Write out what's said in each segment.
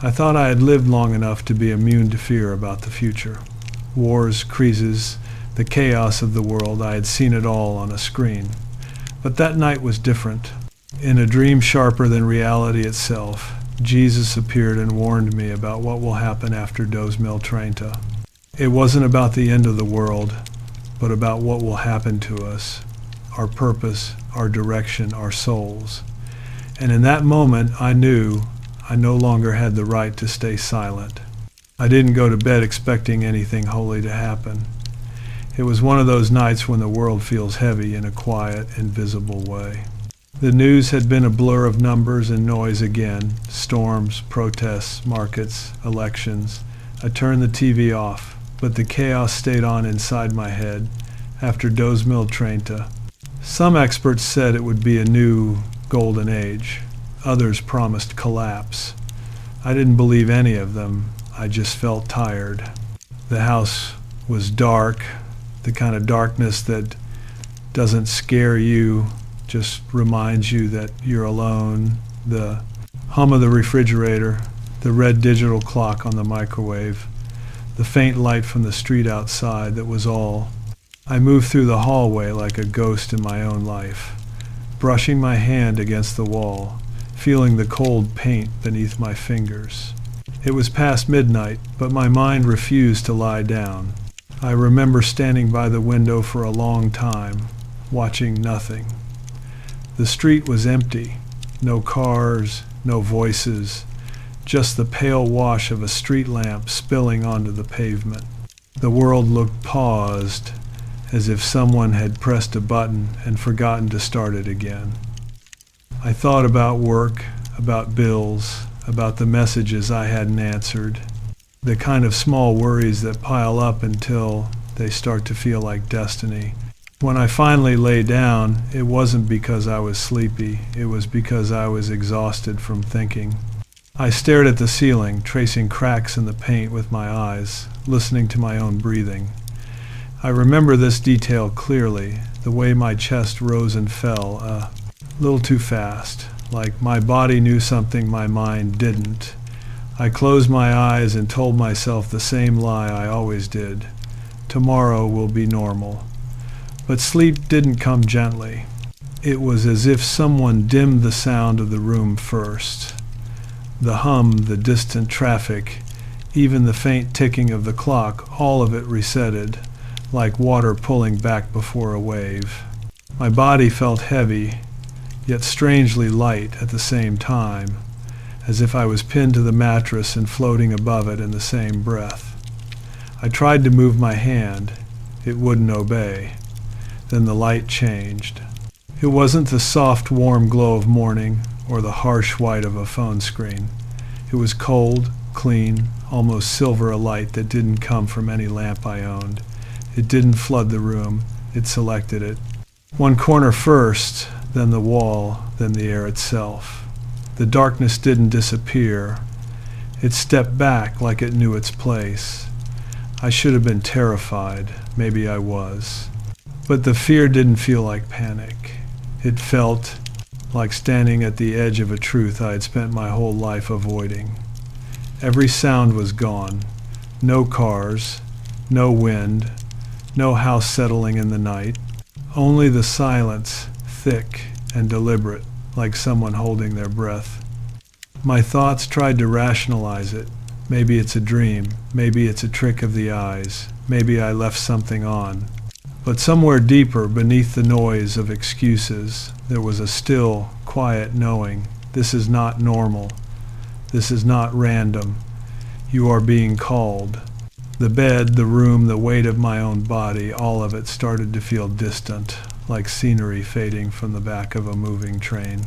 I thought I had lived long enough to be immune to fear about the future. Wars, crises, the chaos of the world, I had seen it all on a screen. But that night was different. In a dream sharper than reality itself, Jesus appeared and warned me about what will happen after 2030. It wasn't about the end of the world, but about what will happen to us, our purpose, our direction, our souls. And in that moment, I knew I no longer had the right to stay silent. I didn't go to bed expecting anything holy to happen. It was one of those nights when the world feels heavy in a quiet, invisible way. The news had been a blur of numbers and noise again, storms, protests, markets, elections. I turned the TV off, but the chaos stayed on inside my head after 2030. Some experts said it would be a new golden age. Others promised collapse. I didn't believe any of them. I just felt tired. The house was dark, the kind of darkness that doesn't scare you, just reminds you that you're alone. The hum of the refrigerator, the red digital clock on the microwave, the faint light from the street outside, that was all. I moved through the hallway like a ghost in my own life, brushing my hand against the wall, feeling the cold paint beneath my fingers. It was past midnight, but my mind refused to lie down. I remember standing by the window for a long time, watching nothing. The street was empty, no cars, no voices, just the pale wash of a street lamp spilling onto the pavement. The world looked paused, as if someone had pressed a button and forgotten to start it again. I thought about work, about bills, about the messages I hadn't answered, the kind of small worries that pile up until they start to feel like destiny. When I finally lay down, it wasn't because I was sleepy, it was because I was exhausted from thinking. I stared at the ceiling, tracing cracks in the paint with my eyes, listening to my own breathing. I remember this detail clearly, the way my chest rose and fell, a little too fast, like my body knew something my mind didn't. I closed my eyes and told myself the same lie I always did. Tomorrow will be normal. But sleep didn't come gently. It was as if someone dimmed the sound of the room first. The hum, the distant traffic, even the faint ticking of the clock, all of it resetted, like water pulling back before a wave. My body felt heavy, yet strangely light at the same time, as if I was pinned to the mattress and floating above it in the same breath. I tried to move my hand. It wouldn't obey. Then the light changed. It wasn't the soft, warm glow of morning or the harsh white of a phone screen. It was cold, clean, almost silver, a light that didn't come from any lamp I owned. It didn't flood the room. It selected it. One corner first, then the wall, then the air itself. The darkness didn't disappear. It stepped back like it knew its place. I should have been terrified. Maybe I was. But the fear didn't feel like panic. It felt like standing at the edge of a truth I had spent my whole life avoiding. Every sound was gone. No cars, no wind, no house settling in the night. Only the silence, thick and deliberate, like someone holding their breath. My thoughts tried to rationalize it. Maybe it's a dream. Maybe it's a trick of the eyes. Maybe I left something on. But somewhere deeper, beneath the noise of excuses, there was a still, quiet knowing. This is not normal. This is not random. You are being called. The bed, the room, the weight of my own body, all of it started to feel distant, like scenery fading from the back of a moving train.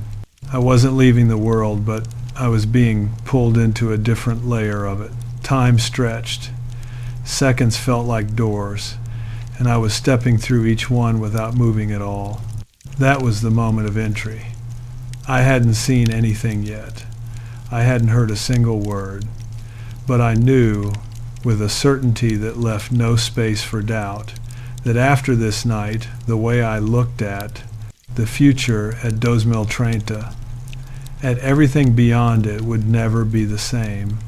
I wasn't leaving the world, but I was being pulled into a different layer of it. Time stretched. Seconds felt like doors, and I was stepping through each one without moving at all. That was the moment of entry. I hadn't seen anything yet. I hadn't heard a single word. But I knew, with a certainty that left no space for doubt, that after this night, the way I looked at the future at 2030, and everything beyond it would never be the same.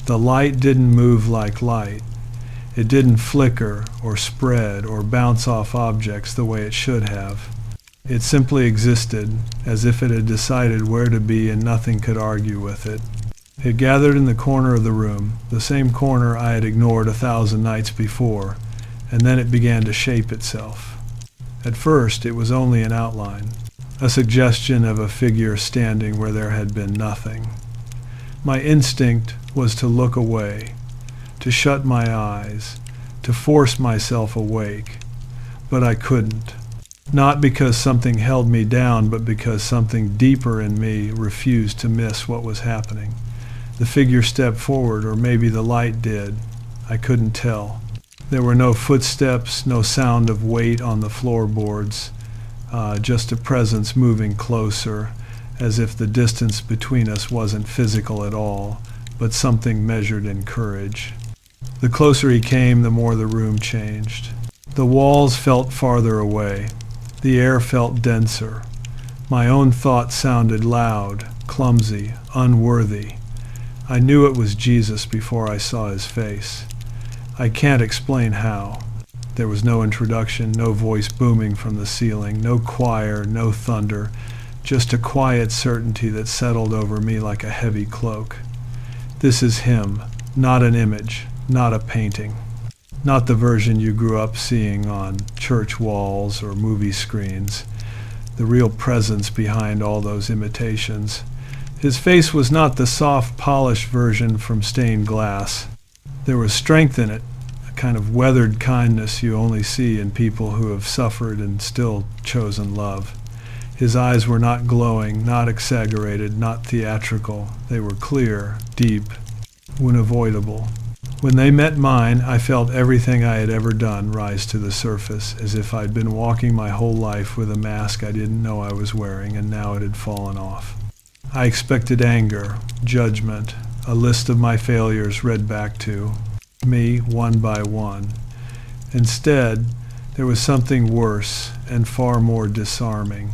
The light didn't move like light. It didn't flicker or spread or bounce off objects the way it should have. It simply existed, as if it had decided where to be and nothing could argue with it. It gathered in the corner of the room, the same corner I had ignored 1,000 nights before, and then it began to shape itself. At first, it was only an outline, a suggestion of a figure standing where there had been nothing. My instinct was to look away, to shut my eyes, to force myself awake, but I couldn't. Not because something held me down, but because something deeper in me refused to miss what was happening. The figure stepped forward, or maybe the light did. I couldn't tell. There were no footsteps, no sound of weight on the floorboards, just a presence moving closer, as if the distance between us wasn't physical at all, but something measured in courage. The closer he came, the more the room changed. The walls felt farther away. The air felt denser. My own thoughts sounded loud, clumsy, unworthy. I knew it was Jesus before I saw his face. I can't explain how. There was no introduction, no voice booming from the ceiling, no choir, no thunder, just a quiet certainty that settled over me like a heavy cloak. This is him, not an image, not a painting. Not the version you grew up seeing on church walls or movie screens, the real presence behind all those imitations. His face was not the soft, polished version from stained glass. There was strength in it, a kind of weathered kindness you only see in people who have suffered and still chosen love. His eyes were not glowing, not exaggerated, not theatrical. They were clear, deep, unavoidable. When they met mine, I felt everything I had ever done rise to the surface, as if I'd been walking my whole life with a mask I didn't know I was wearing, and now it had fallen off. I expected anger, judgment, a list of my failures read back to me one by one. Instead, there was something worse and far more disarming,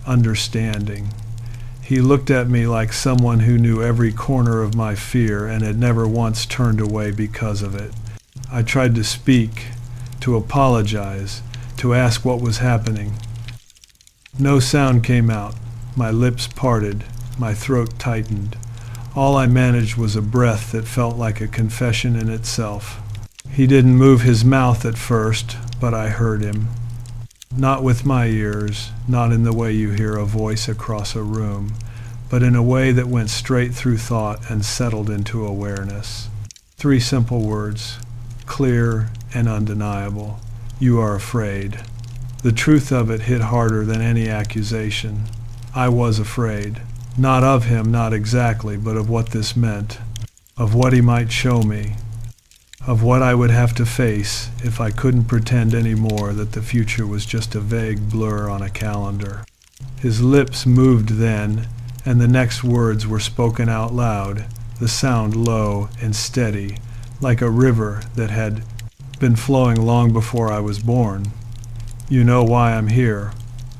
understanding. He looked at me like someone who knew every corner of my fear and had never once turned away because of it. I tried to speak, to apologize, to ask what was happening. No sound came out. My lips parted, my throat tightened. All I managed was a breath that felt like a confession in itself. He didn't move his mouth at first, but I heard him. Not with my ears, not in the way you hear a voice across a room, but in a way that went straight through thought and settled into awareness. 3 simple words, clear and undeniable. You are afraid. The truth of it hit harder than any accusation. I was afraid. Not of him, not exactly, but of what this meant, of what he might show me, of what I would have to face if I couldn't pretend anymore that the future was just a vague blur on a calendar. His lips moved then, and the next words were spoken out loud, the sound low and steady, like a river that had been flowing long before I was born. You know why I'm here.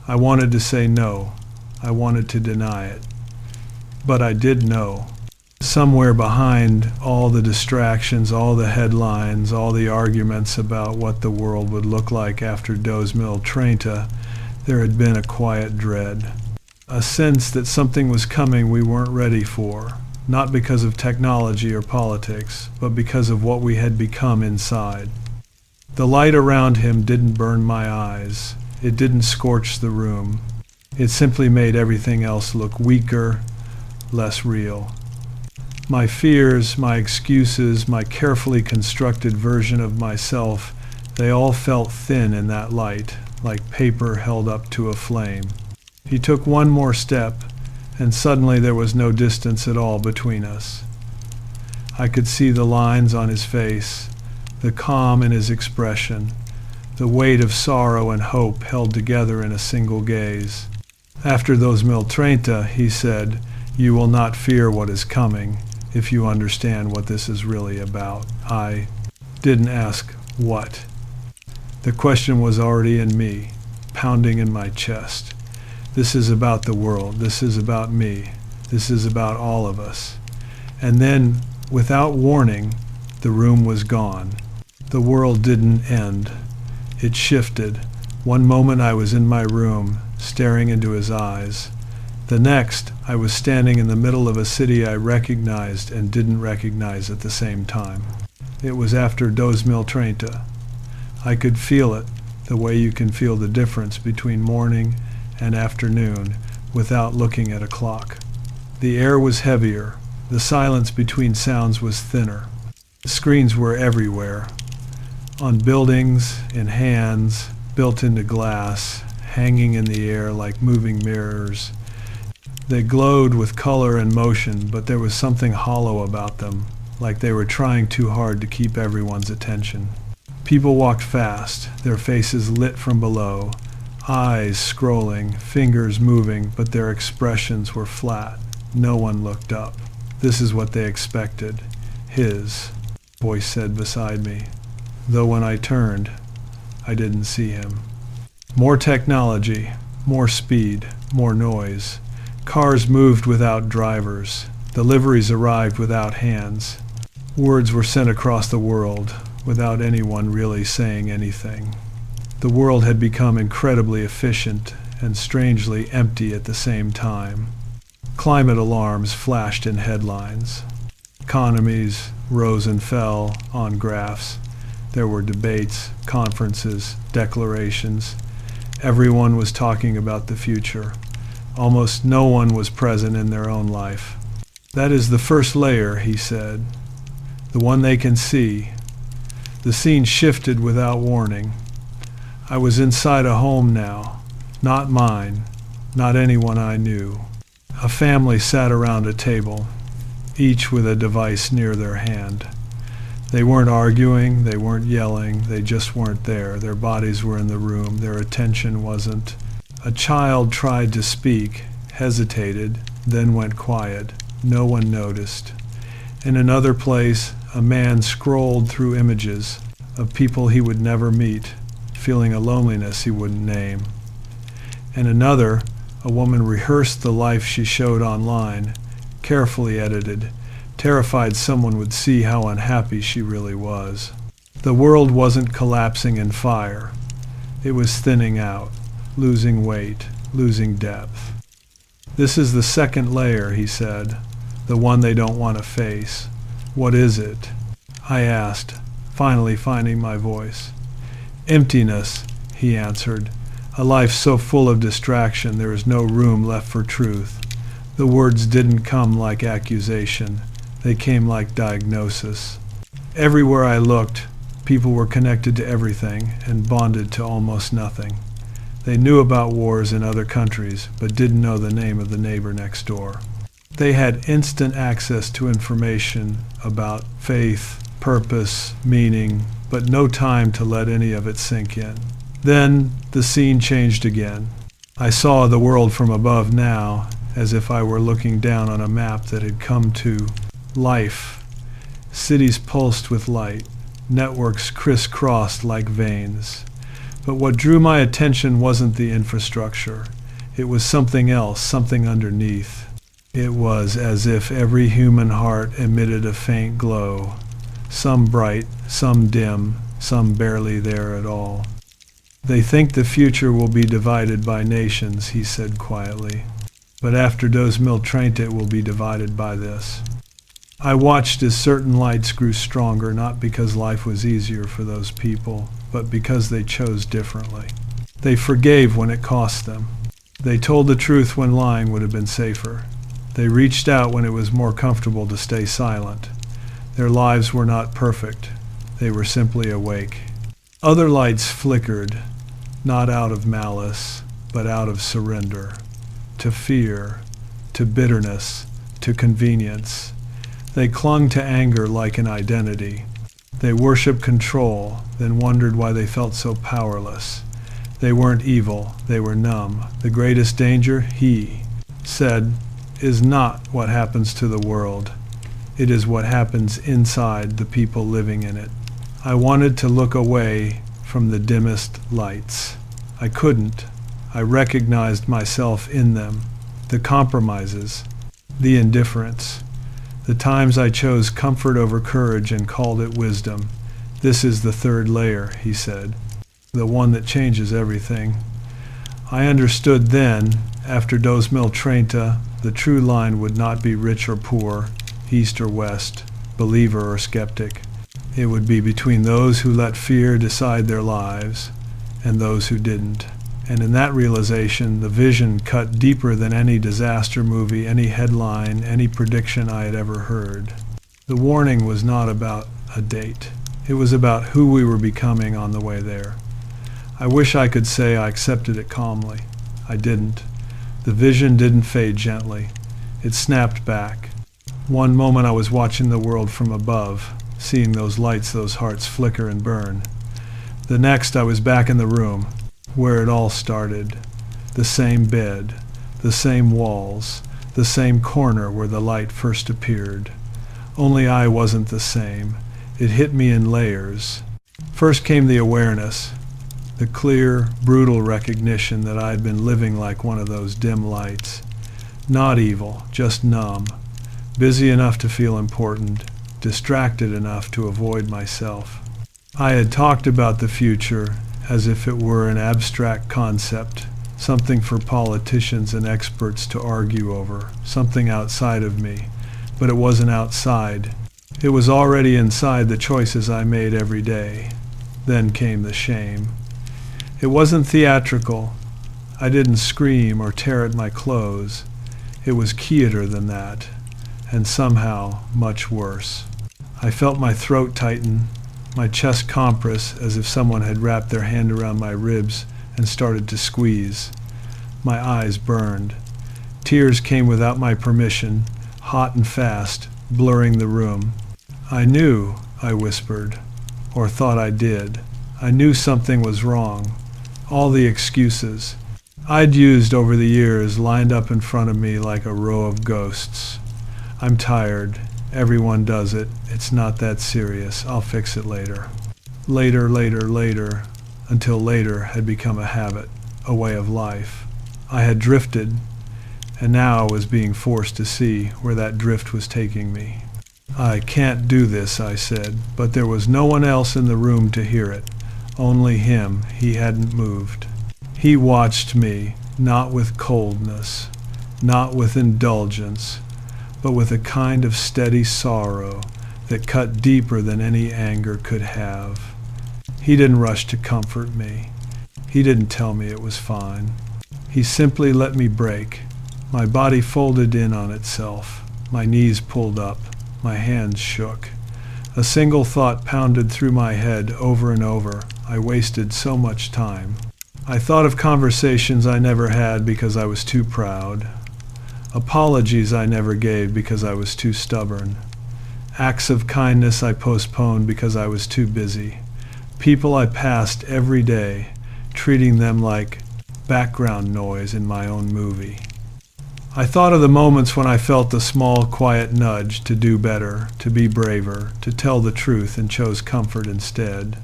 I wanted to say no. I wanted to deny it. But I did know. Somewhere behind all the distractions, all the headlines, all the arguments about what the world would look like after Dos Mil Treinta, there had been a quiet dread. A sense that something was coming we weren't ready for, not because of technology or politics, but because of what we had become inside. The light around him didn't burn my eyes. It didn't scorch the room. It simply made everything else look weaker, less real. My fears, my excuses, my carefully constructed version of myself, they all felt thin in that light, like paper held up to a flame. He took one more step, and suddenly there was no distance at all between us. I could see the lines on his face, the calm in his expression, the weight of sorrow and hope held together in a single gaze. After Dos Mil Treinta, he said, "You will not fear what is coming, if you understand what this is really about." I didn't ask what. The question was already in me, pounding in my chest. This is about the world. This is about me. This is about all of us. And then, without warning, the room was gone. The world didn't end. It shifted. One moment I was in my room, staring into his eyes. The next, I was standing in the middle of a city I recognized and didn't recognize at the same time. It was after 2030. I could feel it, the way you can feel the difference between morning and afternoon without looking at a clock. The air was heavier. The silence between sounds was thinner. The screens were everywhere. On buildings, in hands, built into glass, hanging in the air like moving mirrors. They glowed with color and motion, but there was something hollow about them, like they were trying too hard to keep everyone's attention. People walked fast, their faces lit from below, eyes scrolling, fingers moving, but their expressions were flat. No one looked up. This is what they expected. His voice said beside me, though when I turned, I didn't see him. More technology, more speed, more noise. Cars moved without drivers. Deliveries arrived without hands. Words were sent across the world without anyone really saying anything. The world had become incredibly efficient and strangely empty at the same time. Climate alarms flashed in headlines. Economies rose and fell on graphs. There were debates, conferences, declarations. Everyone was talking about the future. Almost no one was present in their own life. That is the first layer, he said, the one they can see. The scene shifted without warning. I was inside a home now, not mine, not anyone I knew. A family sat around a table, each with a device near their hand. They weren't arguing, they weren't yelling, they just weren't there. Their bodies were in the room, their attention wasn't. A child tried to speak, hesitated, then went quiet. No one noticed. In another place, a man scrolled through images of people he would never meet, feeling a loneliness he wouldn't name. In another, a woman rehearsed the life she showed online, carefully edited, terrified someone would see how unhappy she really was. The world wasn't collapsing in fire. It was thinning out, losing weight, losing depth. This is the second layer, he said, the one they don't want to face. What is it? I asked, finally finding my voice. Emptiness, he answered. A life so full of distraction there is no room left for truth. The words didn't come like accusation. They came like diagnosis. Everywhere I looked, people were connected to everything and bonded to almost nothing. They knew about wars in other countries, but didn't know the name of the neighbor next door. They had instant access to information about faith, purpose, meaning, but no time to let any of it sink in. Then the scene changed again. I saw the world from above now, as if I were looking down on a map that had come to life. Cities pulsed with light, networks crisscrossed like veins. But what drew my attention wasn't the infrastructure. It was something else, something underneath. It was as if every human heart emitted a faint glow, some bright, some dim, some barely there at all. They think the future will be divided by nations, he said quietly. But after 2030 it will be divided by this. I watched as certain lights grew stronger, not because life was easier for those people, but because they chose differently. They forgave when it cost them. They told the truth when lying would have been safer. They reached out when it was more comfortable to stay silent. Their lives were not perfect. They were simply awake. Other lights flickered, not out of malice, but out of surrender, to fear, to bitterness, to convenience. They clung to anger like an identity. They worshiped control, then wondered why they felt so powerless. They weren't evil, they were numb. The greatest danger, he said, is not what happens to the world. It is what happens inside the people living in it. I wanted to look away from the dimmest lights. I couldn't. I recognized myself in them, the compromises, the indifference, the times I chose comfort over courage and called it wisdom. This is the third layer, he said, the one that changes everything. I understood then, after Dos Mil Treinta, the true line would not be rich or poor, east or west, believer or skeptic. It would be between those who let fear decide their lives and those who didn't. And in that realization, the vision cut deeper than any disaster movie, any headline, any prediction I had ever heard. The warning was not about a date. It was about who we were becoming on the way there. I wish I could say I accepted it calmly. I didn't. The vision didn't fade gently. It snapped back. One moment I was watching the world from above, seeing those lights, those hearts flicker and burn. The next I was back in the room, where it all started. The same bed, the same walls, the same corner where the light first appeared. Only I wasn't the same. It hit me in layers. First came the awareness, the clear, brutal recognition that I had been living like one of those dim lights. Not evil, just numb, busy enough to feel important, distracted enough to avoid myself. I had talked about the future as if it were an abstract concept, something for politicians and experts to argue over, something outside of me. But it wasn't outside. It was already inside the choices I made every day. Then came the shame. It wasn't theatrical. I didn't scream or tear at my clothes. It was keener than that, and somehow much worse. I felt my throat tighten, my chest compress as if someone had wrapped their hand around my ribs and started to squeeze. My eyes burned. Tears came without my permission, hot and fast, blurring the room. I knew, I whispered, or thought I did. I knew something was wrong. All the excuses I'd used over the years lined up in front of me like a row of ghosts. I'm tired. Everyone does it. It's not that serious. I'll fix it later. Later, until later had become a habit, a way of life. I had drifted, and now I was being forced to see where that drift was taking me. I can't do this, I said, but there was no one else in the room to hear it. Only him. He hadn't moved. He watched me, not with coldness, not with indulgence, but with a kind of steady sorrow that cut deeper than any anger could have. He didn't rush to comfort me. He didn't tell me it was fine. He simply let me break. My body folded in on itself. My knees pulled up. My hands shook. A single thought pounded through my head over and over. I wasted so much time. I thought of conversations I never had because I was too proud. Apologies I never gave because I was too stubborn. Acts of kindness I postponed because I was too busy. People I passed every day, treating them like background noise in my own movie. I thought of the moments when I felt the small, quiet nudge to do better, to be braver, to tell the truth, and chose comfort instead.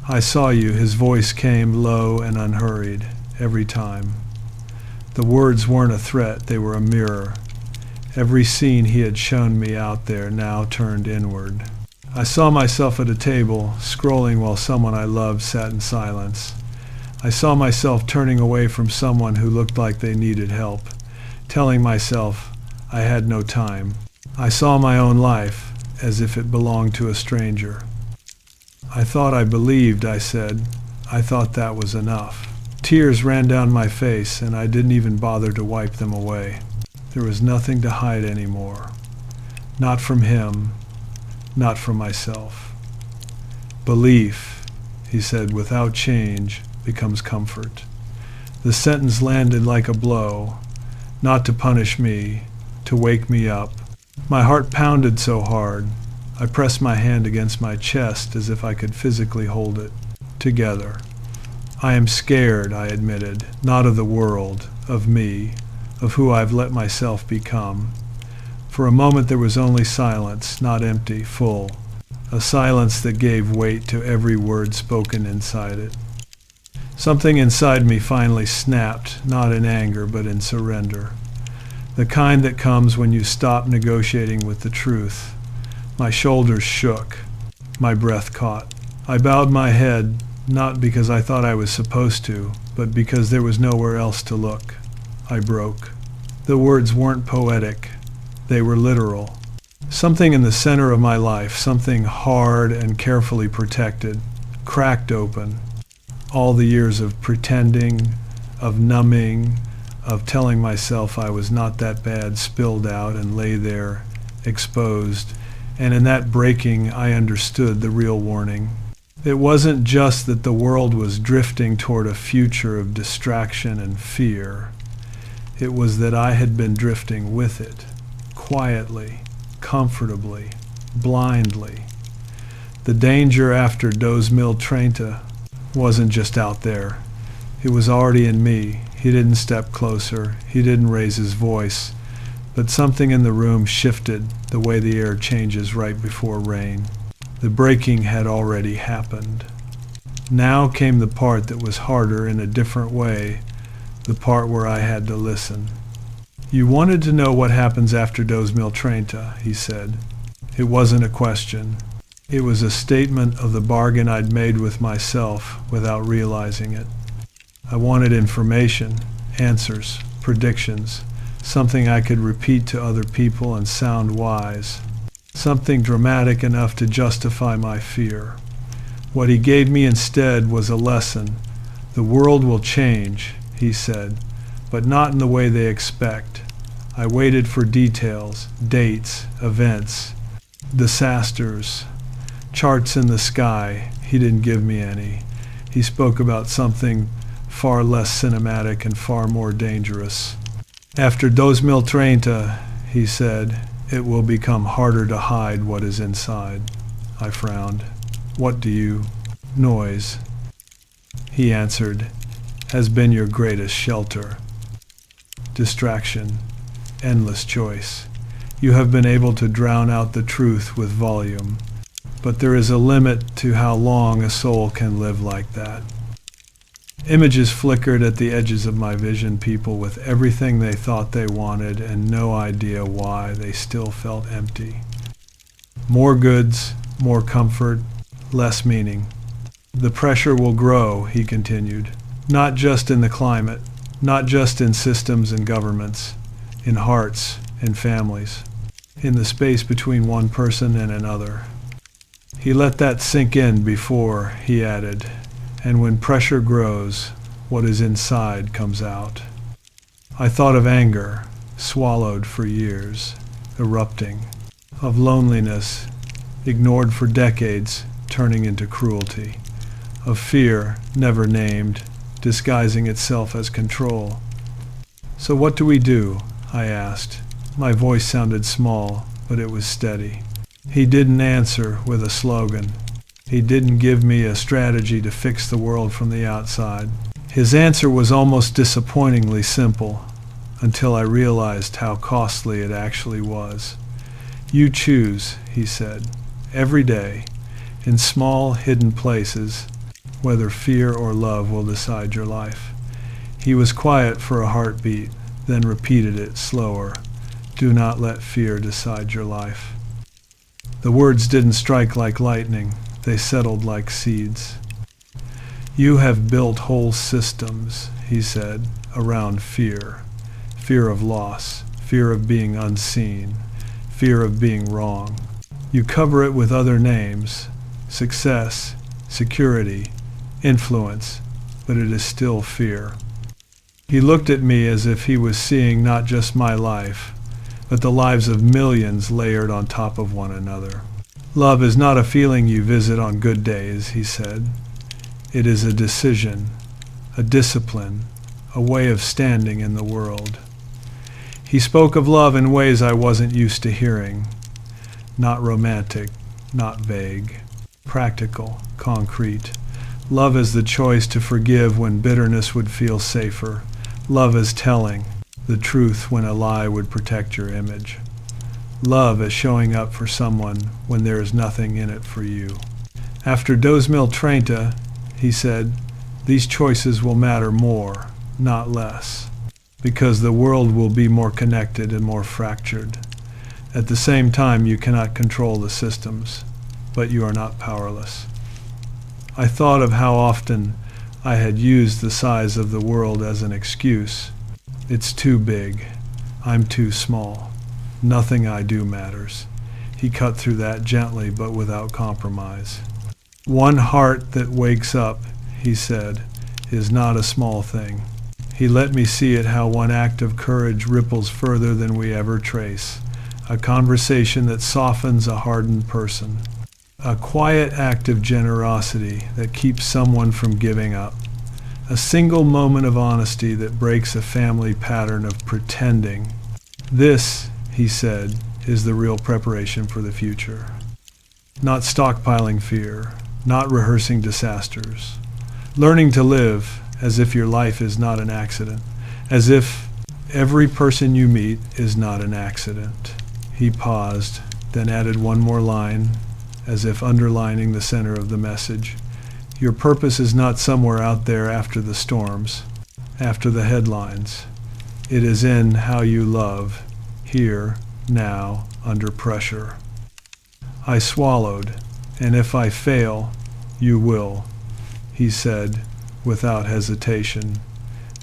I saw you, his voice came low and unhurried, every time. The words weren't a threat, they were a mirror. Every scene he had shown me out there now turned inward. I saw myself at a table, scrolling while someone I loved sat in silence. I saw myself turning away from someone who looked like they needed help, telling myself I had no time. I saw my own life as if it belonged to a stranger. I thought I believed, I said. I thought that was enough. Tears ran down my face, and I didn't even bother to wipe them away. There was nothing to hide anymore. Not from him, not from myself. Belief, he said, without change becomes comfort. The sentence landed like a blow, not to punish me, to wake me up. My heart pounded so hard, I pressed my hand against my chest as if I could physically hold it. Together. I am scared, I admitted, not of the world, of me, of who I've let myself become. For a moment there was only silence, not empty, full, a silence that gave weight to every word spoken inside it. Something inside me finally snapped, not in anger but in surrender. the kind that comes when you stop negotiating with the truth. My shoulders shook. My breath caught. I bowed my head, not because I thought I was supposed to, but because there was nowhere else to look. I broke. The words weren't poetic. They were literal. Something in the center of my life, something hard and carefully protected, cracked open. All the years of pretending, of numbing, of telling myself I was not that bad spilled out and lay there, exposed. And in that breaking, I understood the real warning. It wasn't just that the world was drifting toward a future of distraction and fear. It was that I had been drifting with it, quietly, comfortably, blindly. The danger after Dos Mil Treinta wasn't just out there. It was already in me. He didn't step closer. He didn't raise his voice. But something in the room shifted the way the air changes right before rain. The breaking had already happened. Now came the part that was harder in a different way, the part where I had to listen. You wanted to know what happens after Dos Mil Treinta, he said. It wasn't a question. It was a statement of the bargain I'd made with myself without realizing it. I wanted information, answers, predictions, something I could repeat to other people and sound wise, something dramatic enough to justify my fear. What he gave me instead was a lesson. The world will change, he said, but not in the way they expect. I waited for details, dates, events, disasters, charts in the sky. He didn't give me any. He spoke about something far less cinematic and far more dangerous. After Dos Mil Treinta, he said, it will become harder to hide what is inside. I frowned. What do you? Noise. He answered, has been your greatest shelter. Distraction. Endless choice. You have been able to drown out the truth with volume. But there is a limit to how long a soul can live like that. Images flickered at the edges of my vision, people with everything they thought they wanted and no idea why they still felt empty. More goods, more comfort, less meaning. The pressure will grow, he continued, not just in the climate, not just in systems and governments, in hearts and families, in the space between one person and another. He let that sink in before he added, and when pressure grows, what is inside comes out. I thought of anger, swallowed for years, erupting, of loneliness, ignored for decades, turning into cruelty, of fear, never named, disguising itself as control. So what do we do? I asked. My voice sounded small, but it was steady. He didn't answer with a slogan. He didn't give me a strategy to fix the world from the outside. His answer was almost disappointingly simple, until I realized how costly it actually was. You choose, he said, every day, in small, hidden places, whether fear or love will decide your life. He was quiet for a heartbeat, then repeated it slower. Do not let fear decide your life. The words didn't strike like lightning. They settled like seeds. You have built whole systems, he said, around fear. Fear of loss, fear of being unseen, fear of being wrong. You cover it with other names, success, security, influence, but it is still fear. He looked at me as if he was seeing not just my life, but the lives of millions layered on top of one another. Love is not a feeling you visit on good days, he said. It is a decision, a discipline, a way of standing in the world. He spoke of love in ways I wasn't used to hearing. Not romantic, not vague. Practical, concrete. Love is the choice to forgive when bitterness would feel safer. Love is telling the truth when a lie would protect your image. Love is showing up for someone when there is nothing in it for you. After Dos Mil Treinta, he said, these choices will matter more, not less. because the world will be more connected and more fractured. At the same time, you cannot control the systems, but you are not powerless. I thought of how often I had used the size of the world as an excuse. It's too big. I'm too small. Nothing I do matters. He cut through that gently, but without compromise. One heart that wakes up, he said, is not a small thing. He let me see it how one act of courage ripples further than we ever trace. A conversation that softens a hardened person. A quiet act of generosity that keeps someone from giving up. A single moment of honesty that breaks a family pattern of pretending. This, he said, is the real preparation for the future. Not stockpiling fear, not rehearsing disasters. Learning to live as if your life is not an accident, as if every person you meet is not an accident. He paused, then added one more line, as if underlining the center of the message. Your purpose is not somewhere out there after the storms, after the headlines. It is in how you love, here, now, under pressure. I swallowed, and if I fail, you will, he said, without hesitation,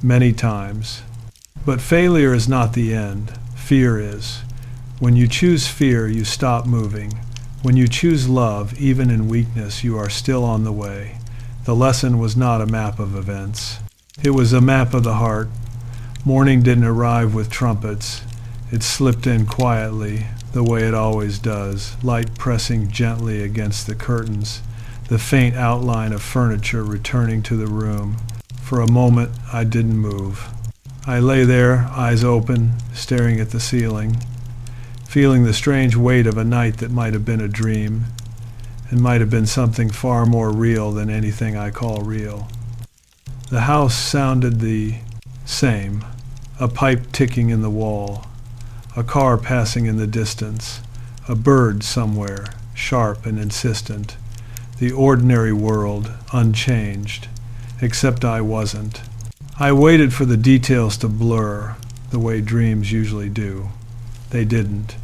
many times. But failure is not the end. Fear is. When you choose fear, you stop moving. When you choose love, even in weakness, you are still on the way. The lesson was not a map of events. It was a map of the heart. Morning didn't arrive with trumpets. It slipped in quietly, the way it always does, light pressing gently against the curtains, the faint outline of furniture returning to the room. For a moment, I didn't move. I lay there, eyes open, staring at the ceiling, feeling the strange weight of a night that might have been a dream, and might have been something far more real than anything I call real. The house sounded the same, a pipe ticking in the wall, a car passing in the distance, a bird somewhere, sharp and insistent. The ordinary world, unchanged, except I wasn't. I waited for the details to blur, the way dreams usually do. They didn't.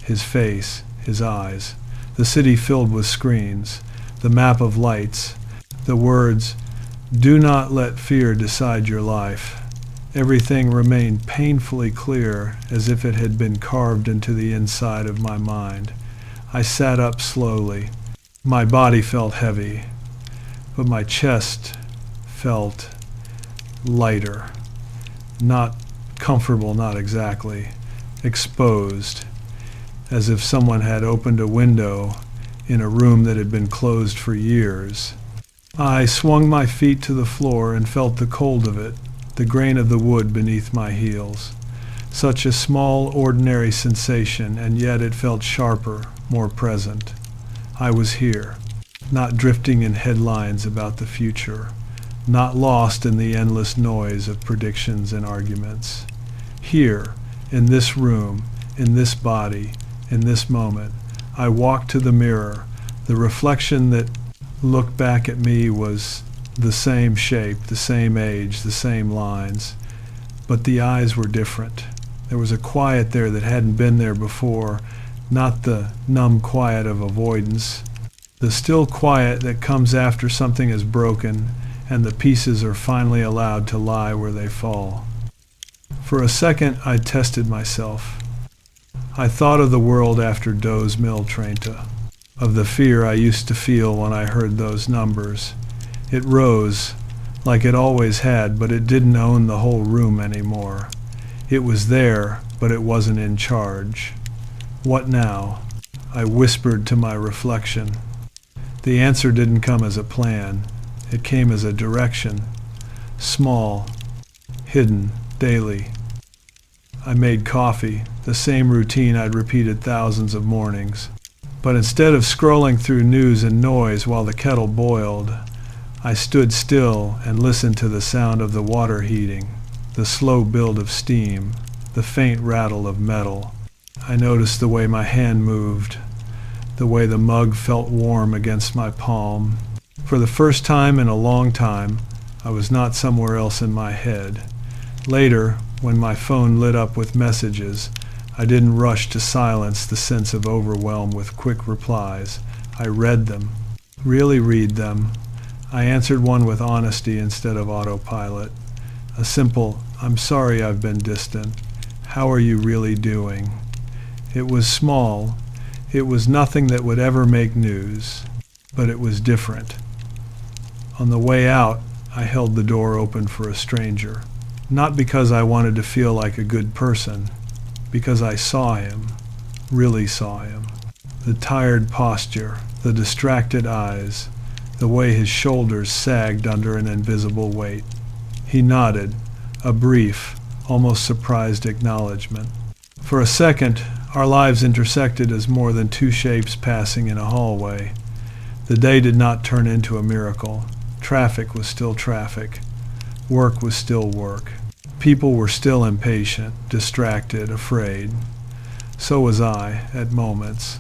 His face, his eyes, the city filled with screens, the map of lights, the words, "Do not let fear decide your life." Everything remained painfully clear, as if it had been carved into the inside of my mind. I sat up slowly. My body felt heavy, but my chest felt lighter. Not comfortable, not exactly. Exposed, as if someone had opened a window in a room that had been closed for years. I swung my feet to the floor and felt the cold of it, the grain of the wood beneath my heels. Such a small, ordinary sensation, and yet it felt sharper, more present. I was here, not drifting in headlines about the future, not lost in the endless noise of predictions and arguments. Here, in this room, in this body, in this moment, I walked to the mirror. The reflection that looked back at me was the same shape, the same age, the same lines, but the eyes were different. There was a quiet there that hadn't been there before, not the numb quiet of avoidance, the still quiet that comes after something is broken and the pieces are finally allowed to lie where they fall. For a second, I tested myself. I thought of the world after Doe's Mill Trenta, of the fear I used to feel when I heard those numbers. It rose, like it always had, but it didn't own the whole room anymore. It was there, but it wasn't in charge. What now? I whispered to my reflection. The answer didn't come as a plan. It came as a direction. Small, hidden, daily. I made coffee, the same routine I'd repeated thousands of mornings. But instead of scrolling through news and noise while the kettle boiled, I stood still and listened to the sound of the water heating, the slow build of steam, the faint rattle of metal. I noticed the way my hand moved, the way the mug felt warm against my palm. For the first time in a long time, I was not somewhere else in my head. Later, When my phone lit up with messages, I didn't rush to silence the sense of overwhelm with quick replies. I read them. Really read them. I answered one with honesty instead of autopilot. A simple, "I'm sorry I've been distant. How are you really doing?" It was small. It was nothing that would ever make news, but it was different. On the way out, I held the door open for a stranger. Not because I wanted to feel like a good person, because I saw him, really saw him. The tired posture, the distracted eyes, the way his shoulders sagged under an invisible weight. He nodded, a brief, almost surprised acknowledgement. For a second, our lives intersected as more than two shapes passing in a hallway. The day did not turn into a miracle. Traffic was still traffic. Work was still work. People were still impatient, distracted, afraid. So was I, at moments.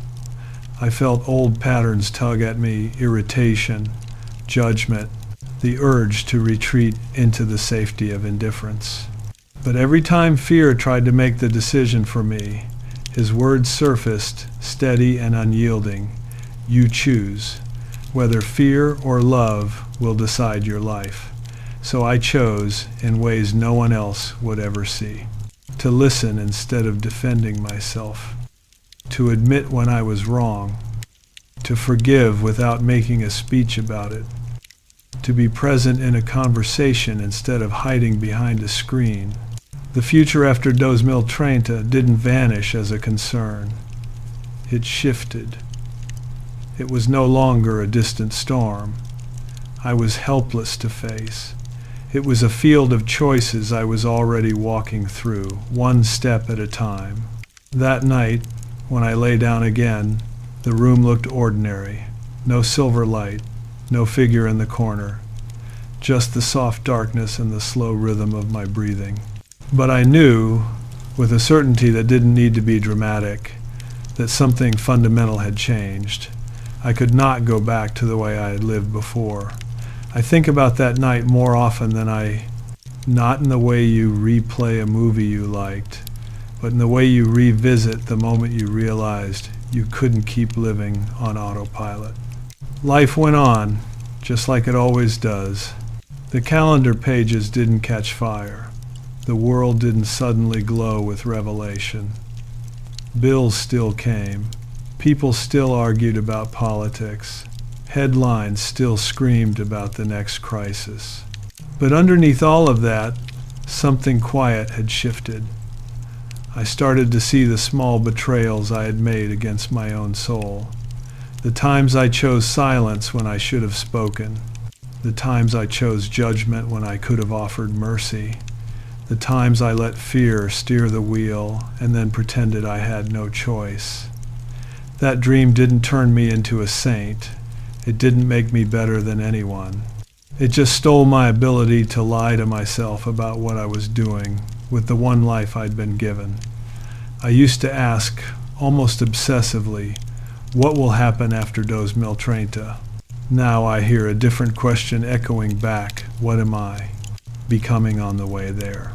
I felt old patterns tug at me, irritation, judgment, the urge to retreat into the safety of indifference. But every time fear tried to make the decision for me, his words surfaced, steady and unyielding. You choose. Whether fear or love will decide your life. So I chose, in ways no one else would ever see, to listen instead of defending myself, to admit when I was wrong, to forgive without making a speech about it, to be present in a conversation instead of hiding behind a screen. The future after 2030 didn't vanish as a concern. It shifted. It was no longer a distant storm. I was helpless to face. It was a field of choices I was already walking through, one step at a time. That night, when I lay down again, the room looked ordinary. No silver light, no figure in the corner, just the soft darkness and the slow rhythm of my breathing. But I knew, with a certainty that didn't need to be dramatic, that something fundamental had changed. I could not go back to the way I had lived before. I think about that night more often than not in the way you replay a movie you liked, but in the way you revisit the moment you realized you couldn't keep living on autopilot. Life went on, just like it always does. The calendar pages didn't catch fire. The world didn't suddenly glow with revelation. Bills still came. People still argued about politics. Headlines still screamed about the next crisis. But underneath all of that, something quiet had shifted. I started to see the small betrayals I had made against my own soul. The times I chose silence when I should have spoken. The times I chose judgment when I could have offered mercy. The times I let fear steer the wheel and then pretended I had no choice. That dream didn't turn me into a saint. It didn't make me better than anyone. It just stole my ability to lie to myself about what I was doing with the one life I'd been given. I used to ask, almost obsessively, what will happen after 2030? Now I hear a different question echoing back, what am I becoming on the way there?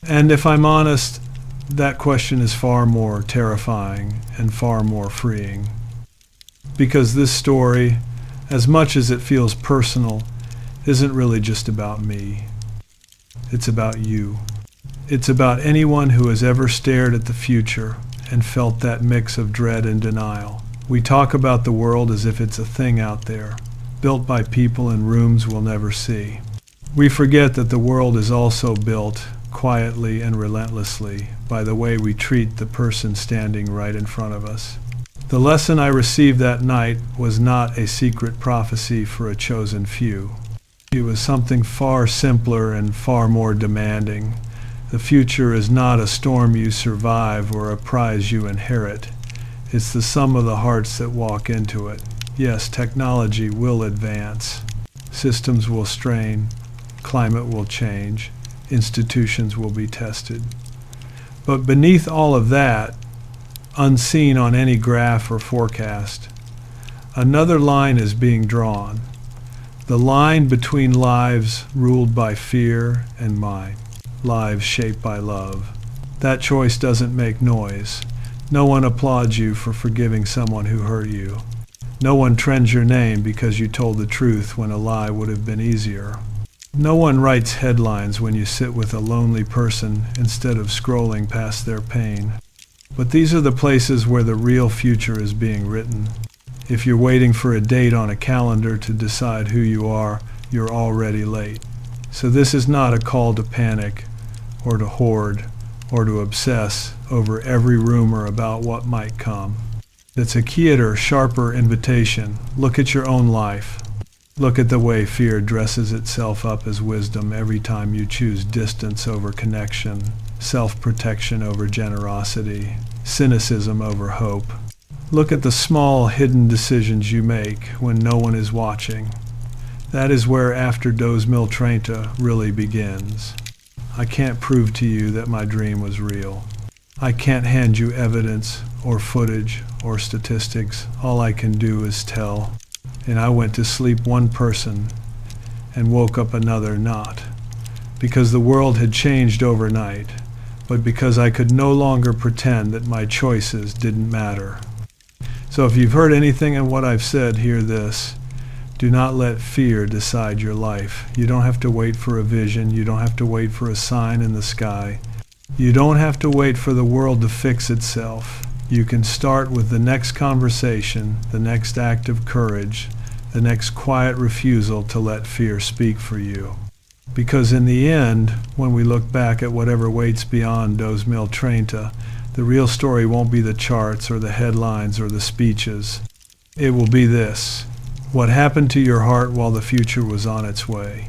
And if I'm honest, that question is far more terrifying and far more freeing. Because this story, as much as it feels personal, isn't really just about me. It's about you. It's about anyone who has ever stared at the future and felt that mix of dread and denial. We talk about the world as if it's a thing out there, built by people in rooms we'll never see. We forget that the world is also built, quietly and relentlessly, by the way we treat the person standing right in front of us. The lesson I received that night was not a secret prophecy for a chosen few. It was something far simpler and far more demanding. The future is not a storm you survive or a prize you inherit. It's the sum of the hearts that walk into it. Yes, technology will advance. Systems will strain. Climate will change. Institutions will be tested. But beneath all of that, unseen on any graph or forecast, another line is being drawn. The line between lives ruled by fear and mine. lives shaped by love. That choice doesn't make noise. No one applauds you for forgiving someone who hurt you. No one trends your name because you told the truth when a lie would have been easier. No one writes headlines when you sit with a lonely person instead of scrolling past their pain. But these are the places where the real future is being written. If you're waiting for a date on a calendar to decide who you are, you're already late. So this is not a call to panic or to hoard or to obsess over every rumor about what might come. It's a quieter, sharper invitation. Look at your own life. Look at the way fear dresses itself up as wisdom every time you choose distance over connection, self-protection over generosity, cynicism over hope. Look at the small, hidden decisions you make when no one is watching. That is where After Dos Mil Treinta really begins. I can't prove to you that my dream was real. I can't hand you evidence or footage or statistics. All I can do is tell. And I went to sleep one person and woke up another not. Because the world had changed overnight, but because I could no longer pretend that my choices didn't matter. So if you've heard anything in what I've said, hear this. Do not let fear decide your life. You don't have to wait for a vision. You don't have to wait for a sign in the sky. You don't have to wait for the world to fix itself. You can start with the next conversation, the next act of courage, the next quiet refusal to let fear speak for you. Because in the end, when we look back at whatever waits beyond Dos Mil Treinta, the real story won't be the charts or the headlines or the speeches. It will be this: what happened to your heart while the future was on its way?